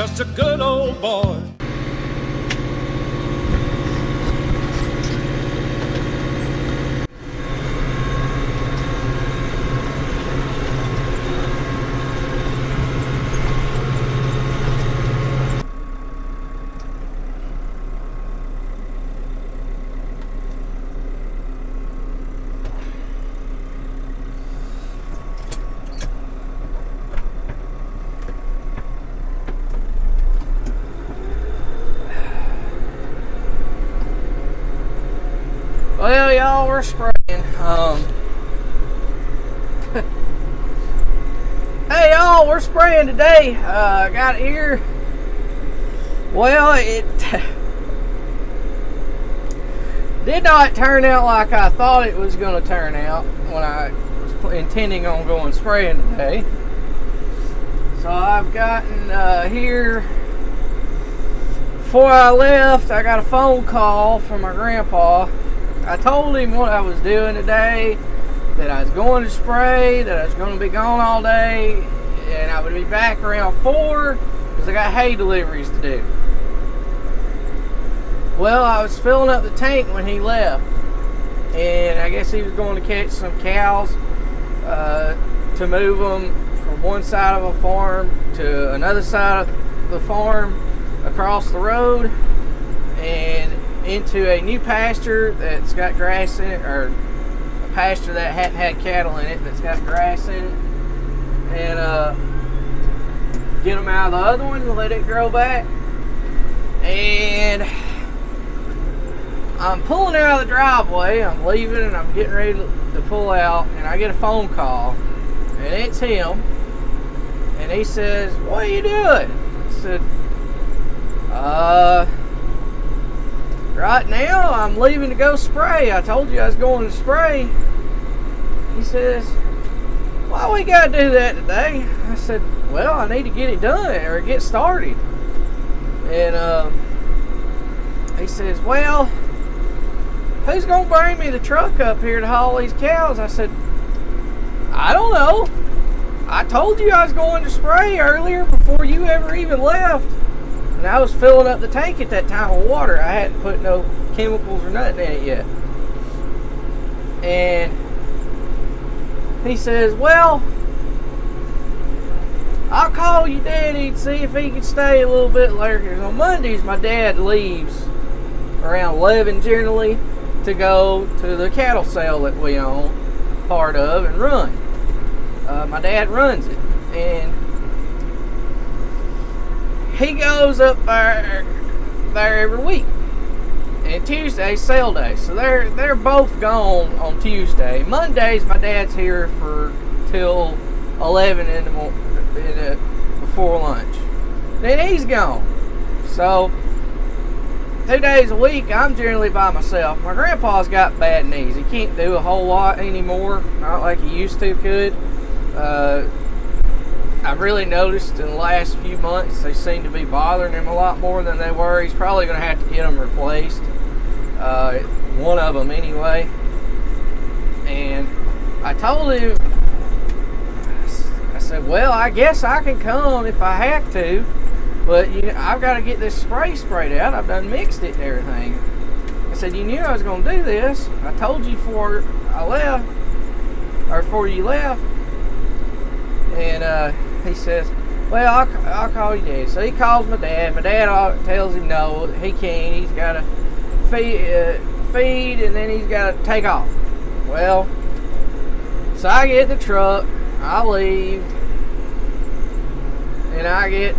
just a good old boy. Well, y'all, we're spraying. Hey, y'all, we're spraying today. Got it here. Well, it did not turn out like I thought it was going to turn out when I was intending on going spraying today. So I've gotten here. Before I left, I got a phone call from my grandpa. I told him what I was doing today, that I was going to spray, that I was going to be gone all day, and I would be back around 4 because I got hay deliveries to do. Well, I was filling up the tank when he left, and I guess he was going to catch some cows to move them from one side of a farm to another side of the farm across the road and into a new pasture that's got grass in it, or a pasture that hadn't had cattle in it that's got grass in it, and get them out of the other one and let it grow back. And I'm pulling out of the driveway, I'm leaving and I'm getting ready to pull out, and I get a phone call, and it's him, and he says, "What are you doing?" I said, right now I'm leaving to go spray. I told you I was going to spray. He says, "Why we gotta do that today?" I said, "Well, I need to get it done or get started." And he says, "Well, who's gonna bring me the truck up here to haul these cows?" I said, "I don't know. I told you I was going to spray earlier before you ever even left. And I was filling up the tank at that time with water. I hadn't put no chemicals or nothing in it yet." And he says, "Well, I'll call your daddy and see if he can stay a little bit later. Because on Mondays, my dad leaves around 11 generally to go to the cattle sale that we own part of and run. My dad runs it. And he goes up there every week. And Tuesday's sale day. So they're both gone on Tuesday. Mondays, my dad's here for till 11 in the morning, before lunch. Then he's gone. So 2 days a week, I'm generally by myself. My grandpa's got bad knees. He can't do a whole lot anymore. Not like he used to could. I've really noticed in the last few months they seem to be bothering him a lot more than they were. He's probably going to have to get them replaced. One of them anyway. And I told him, I said, "Well, I guess I can come if I have to, but you know, I've got to get this spray sprayed out. I've done mixed it and everything." I said, "You knew I was going to do this. I told you before I left, or before you left." And he says, "Well, I'll call you dad." So he calls my dad. My dad tells him no, he can't. He's got to feed and then he's got to take off. Well, so I get the truck, I leave, and I get,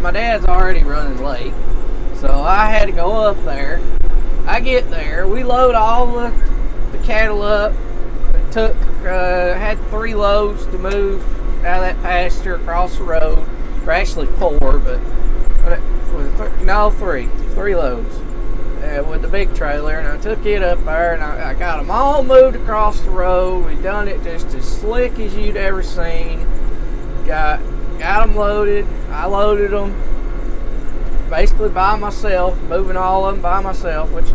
my dad's already running late. So I had to go up there. I get there, we load all the cattle up. It took, had 3 loads to move out of that pasture across the road. Or actually 4, but no, 3 loads with the big trailer, and I took it up there, and I got them all moved across the road. We done it just as slick as you'd ever seen. Got them loaded. I loaded them basically by myself, moving all of them by myself, which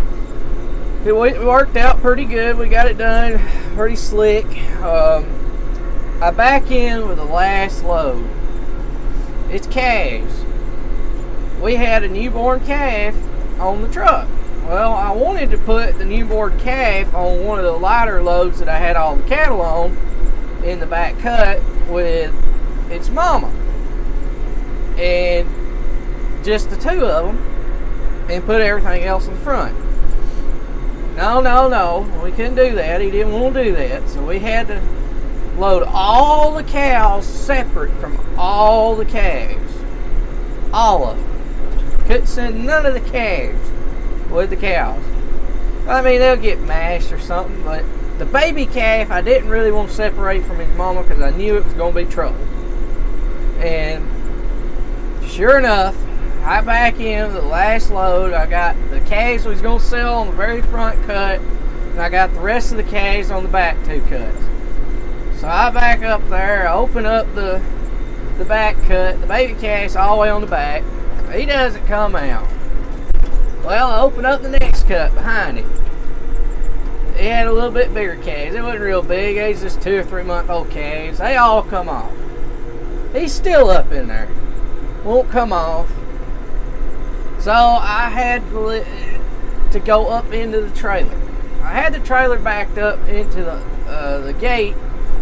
it worked out pretty good. We got it done pretty slick. I back in with the last load, It's calves. We had a newborn calf on the truck. Well, I wanted to put the newborn calf on one of the lighter loads that I had all the cattle on in the back cut with its mama. And just the two of them, and put everything else in the front. No, we couldn't do that. He didn't want to do that. So we had to load all the cows separate from all the calves. All of them. Couldn't send none of the calves with the cows. I mean, they'll get mashed or something, but the baby calf I didn't really want to separate from his mama because I knew it was going to be trouble. And sure enough, I back in the last load. I got the calves we was going to sell on the very front cut, and I got the rest of the calves on the back two cuts. So I back up there, I open up the back cut, the baby calf's all the way on the back. He doesn't come out. Well, I open up the next cut behind him. He had a little bit bigger calves. It wasn't real big. He's just 2 or 3 month old calves. They all come off. He's still up in there. Won't come off. So I had to go up into the trailer. I had the trailer backed up into the gate.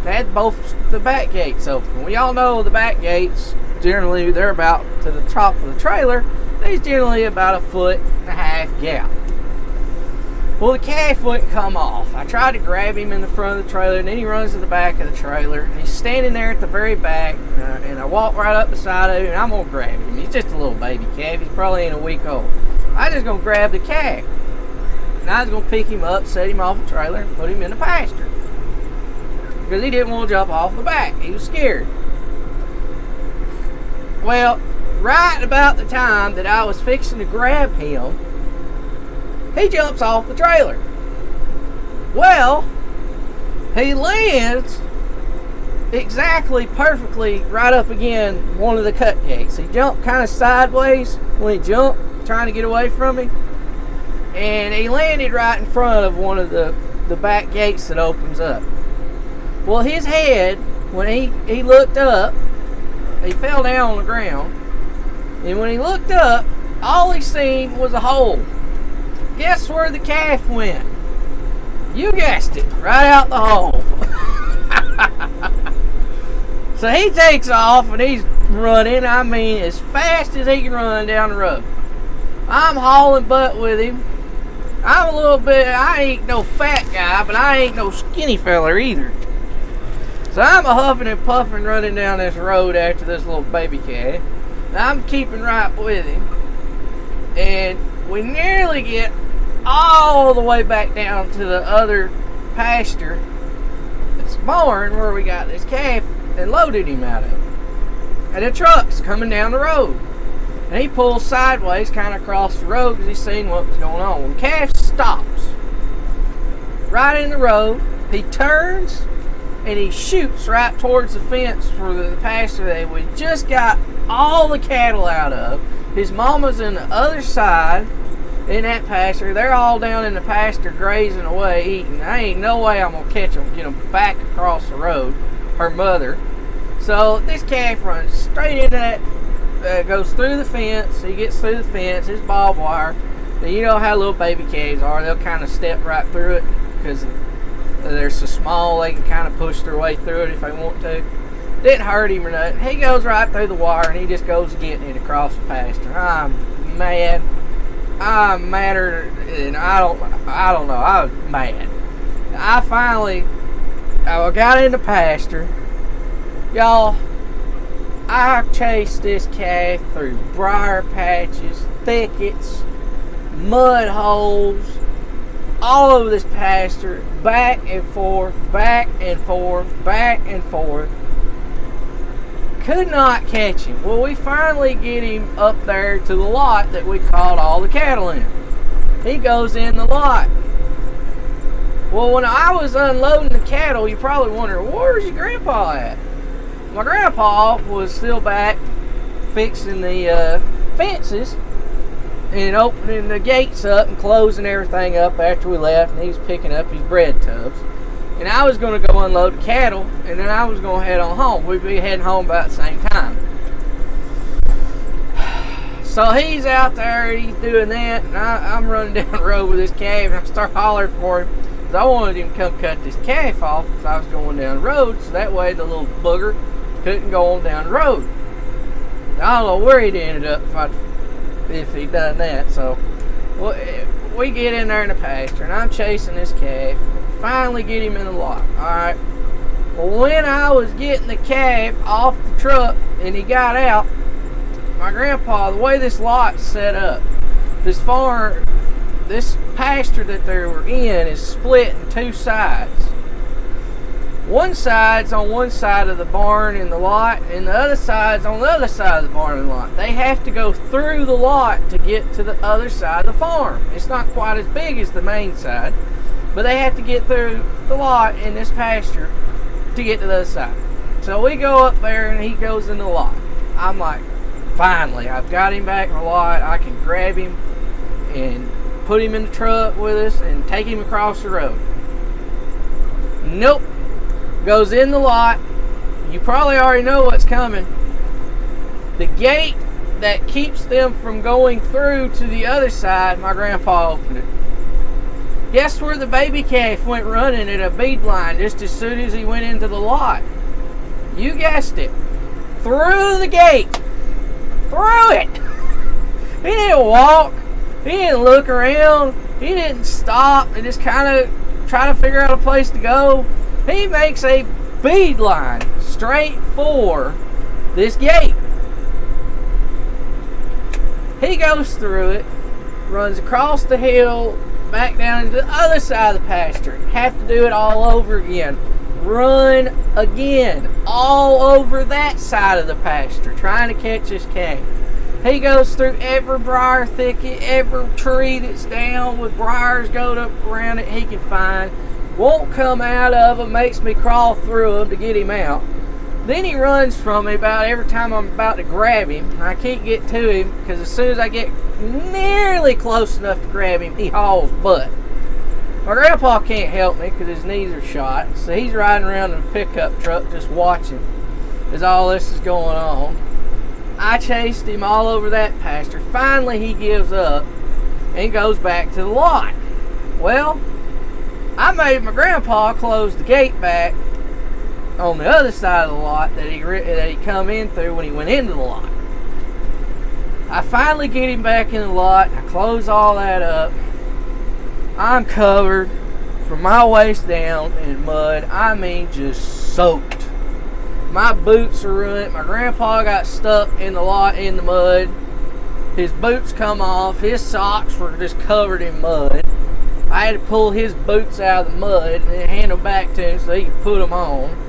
I had both the back gates open. We all know the back gates, generally they're about to the top of the trailer. There's generally about 1.5 foot gap. Well, the calf wouldn't come off. I tried to grab him in the front of the trailer, and then he runs to the back of the trailer. He's standing there at the very back, and I walk right up beside him, and I'm going to grab him. He's just a little baby calf. He's probably ain't a week old. I just going to grab the calf. And I was going to pick him up, set him off the trailer, and put him in the pasture. Because he didn't want to jump off the back. He was scared. Well, right about the time that I was fixing to grab him, he jumps off the trailer. Well, he lands exactly perfectly right up against one of the cut gates. He jumped kind of sideways when he jumped, trying to get away from me. And he landed right in front of one of the back gates that opens up. Well, his head, when he looked up, he fell down on the ground. And when he looked up, all he seen was a hole. Guess where the calf went? You guessed it, right out the hole. So he takes off and he's running, I mean, as fast as he can run down the road. I'm hauling butt with him. I'm a little bit, I ain't no fat guy, but I ain't no skinny feller either. So I'm a huffing and puffing running down this road after this little baby calf. And I'm keeping right with him. And we nearly get all the way back down to the other pasture. It's barn where we got this calf and loaded him out of. And the truck's coming down the road. And he pulls sideways kind of across the road because he's seen what was going on. When the calf stops right in the road, he turns and he shoots right towards the fence for the pasture that we just got all the cattle out of. His mama's in the other side in that pasture. They're all down in the pasture grazing away, eating. I ain't no way I'm gonna catch them, get them back across the road. Her mother. So this calf runs straight into that, goes through the fence. He gets through the fence. It's barbed wire. And you know how little baby calves are. They'll kind of step right through it because they're so small they can kind of push their way through it if they want to. Didn't hurt him or nothing. He goes right through the wire and he just goes getting it across the pasture. I'm mad. I'm madder, and I don't know. I was mad. I finally got in the pasture. Y'all, I chased this calf through briar patches, thickets, mud holes, all over this pasture, back and forth, back and forth, back and forth. Could not catch him. Well, we finally get him up there to the lot that we caught all the cattle in. He goes in the lot. Well, when I was unloading the cattle, you probably wonder, where's your grandpa at? My grandpa was still back fixing the fences and opening the gates up and closing everything up after we left, and he was picking up his bread tubs. And I was going to go unload the cattle, and then I was going to head on home. We'd be heading home about the same time. So he's out there, he's doing that, and I'm running down the road with this calf, and I start hollering for him, because I wanted him to come cut this calf off, because I was going down the road, so that way the little booger couldn't go on down the road. I don't know where he'd ended up if he'd done that. So we get in there in the pasture, and I'm chasing this calf. Finally get him in the lot. Alright. Well, when I was getting the calf off the truck and he got out, my grandpa, the way this lot's set up, this pasture that they were in is split in two sides. One side's on one side of the barn in the lot, and the other side's on the other side of the barn in the lot. They have to go through the lot to get to the other side of the farm. It's not quite as big as the main side, but they have to get through the lot in this pasture to get to the other side. So we go up there, and he goes in the lot. I'm like, finally, I've got him back in the lot. I can grab him and put him in the truck with us and take him across the road. Nope. Goes in the lot. You probably already know what's coming. The gate that keeps them from going through to the other side, my grandpa opened it. Guess where the baby calf went running at a beeline just as soon as he went into the lot? You guessed it. Through the gate. Through it. He didn't walk. He didn't look around. He didn't stop and just kind of try to figure out a place to go. He makes a beeline straight for this gate. He goes through it, runs across the hill, back down into the other side of the pasture. Have to do it all over again. Run again, all over that side of the pasture, trying to catch this calf. He goes through every briar thicket, every tree that's down with briars going up around it he can find. Won't come out of them, makes me crawl through them to get him out. Then he runs from me about every time I'm about to grab him. And I can't get to him because as soon as I get nearly close enough to grab him, he hauls butt. My grandpa can't help me because his knees are shot, so he's riding around in a pickup truck just watching as all this is going on. I chased him all over that pasture. Finally, he gives up and goes back to the lot. Well, I made my grandpa close the gate back on the other side of the lot that he come in through when he went into the lot. I finally get him back in the lot. I close all that up. I'm covered from my waist down in mud. I mean, just soaked. My boots are ruined. My grandpa got stuck in the lot in the mud. His boots come off. His socks were just covered in mud. I had to pull his boots out of the mud and then hand them back to him so he could put them on.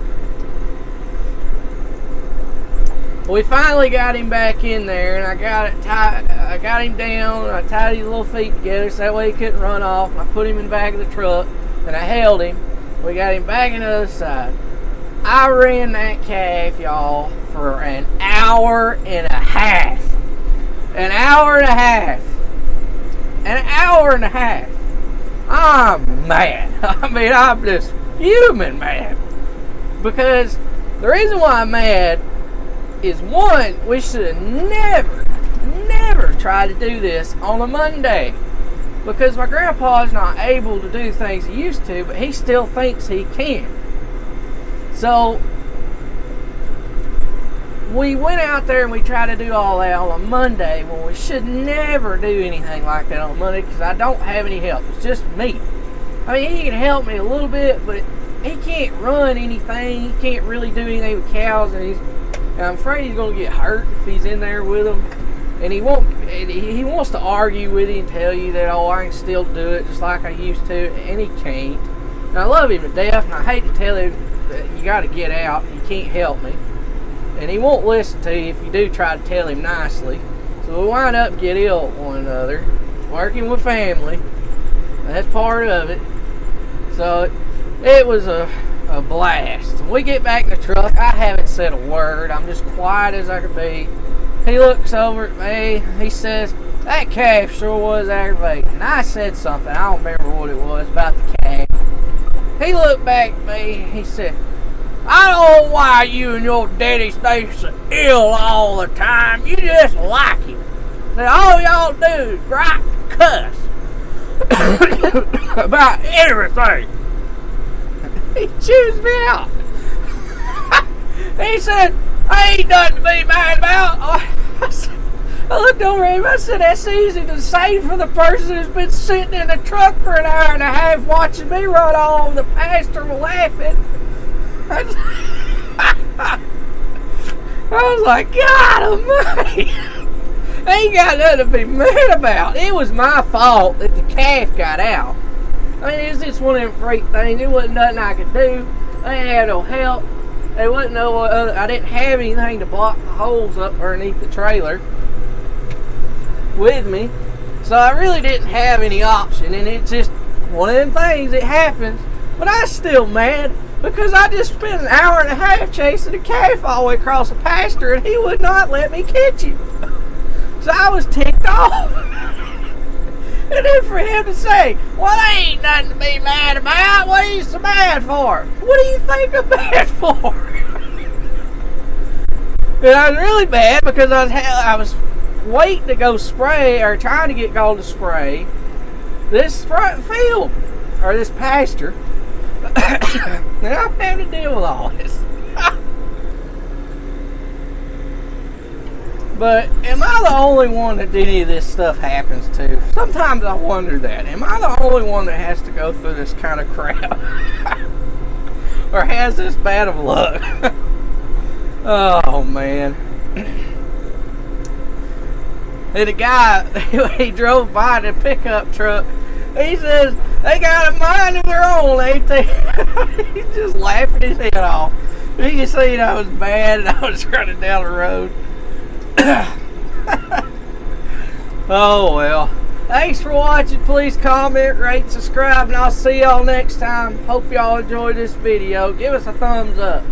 We finally got him back in there, and I got him down, and I tied his little feet together so that way he couldn't run off. And I put him in the back of the truck, and I held him. We got him back on the other side. I ran that calf, y'all, for an hour and a half. An hour and a half. An hour and a half. I'm mad. I mean, I'm just fuming mad. Because the reason why I'm mad is, one, we should have never tried to do this on a Monday. Because my grandpa's not able to do things he used to, but he still thinks he can. So, we went out there and we tried to do all that on a Monday when we should never do anything like that on Monday because I don't have any help. It's just me. I mean, he can help me a little bit, but he can't run anything. He can't really do anything with cows, and I'm afraid he's going to get hurt if he's in there with them. And he wants to argue with you and tell you that, oh, I can still do it just like I used to, and he can't. And I love him to death, and I hate to tell him that you got to get out. He can't help me. And he won't listen to you if you do try to tell him nicely. So we wind up get ill at one another, working with family. That's part of it. So it was a blast. When we get back in the truck, I haven't said a word. I'm just quiet as I could be. He looks over at me. He says, that calf sure was aggravating. And I said something. I don't remember what it was about the calf. He looked back at me. He said, I don't know why you and your daddy stay so ill all the time. You just like him. that all y'all do is write cuss about everything. He chews me out. He said, I ain't nothing to be mad about. I looked over at him, I said, that's easy to say for the person who's been sitting in the truck for an hour and a half watching me run all over the pasture laughing. I was like, God almighty. I ain't got nothing to be mad about. It was my fault that the calf got out. I mean, it's just one of them freak things. There wasn't nothing I could do. I didn't have no help. There wasn't no I didn't have anything to block the holes up underneath the trailer with me. So I really didn't have any option, and it's just one of them things that happens. But I was still mad because I just spent an hour and a half chasing a calf all the way across the pasture, and he would not let me catch him. So I was ticked off. And then for him to say, well, there ain't nothing to be mad about. What are you so mad for? What do you think I'm mad for? And I was really mad because I was waiting to go spray, or trying to get called to spray this front field, or this pasture. And I'm having to deal with all this. But am I the only one that any of this stuff happens to? Sometimes I wonder that. Am I the only one that has to go through this kind of crap? Or has this bad of luck? Oh, man. And the guy, he drove by in a pickup truck. He says, they got a mind of their own, ain't they? He's just laughing his head off. You can see that I was bad and I was running down the road. Oh well. Thanks for watching. Please comment, rate, subscribe, and I'll see y'all next time. Hope y'all enjoyed this video. Give us a thumbs up.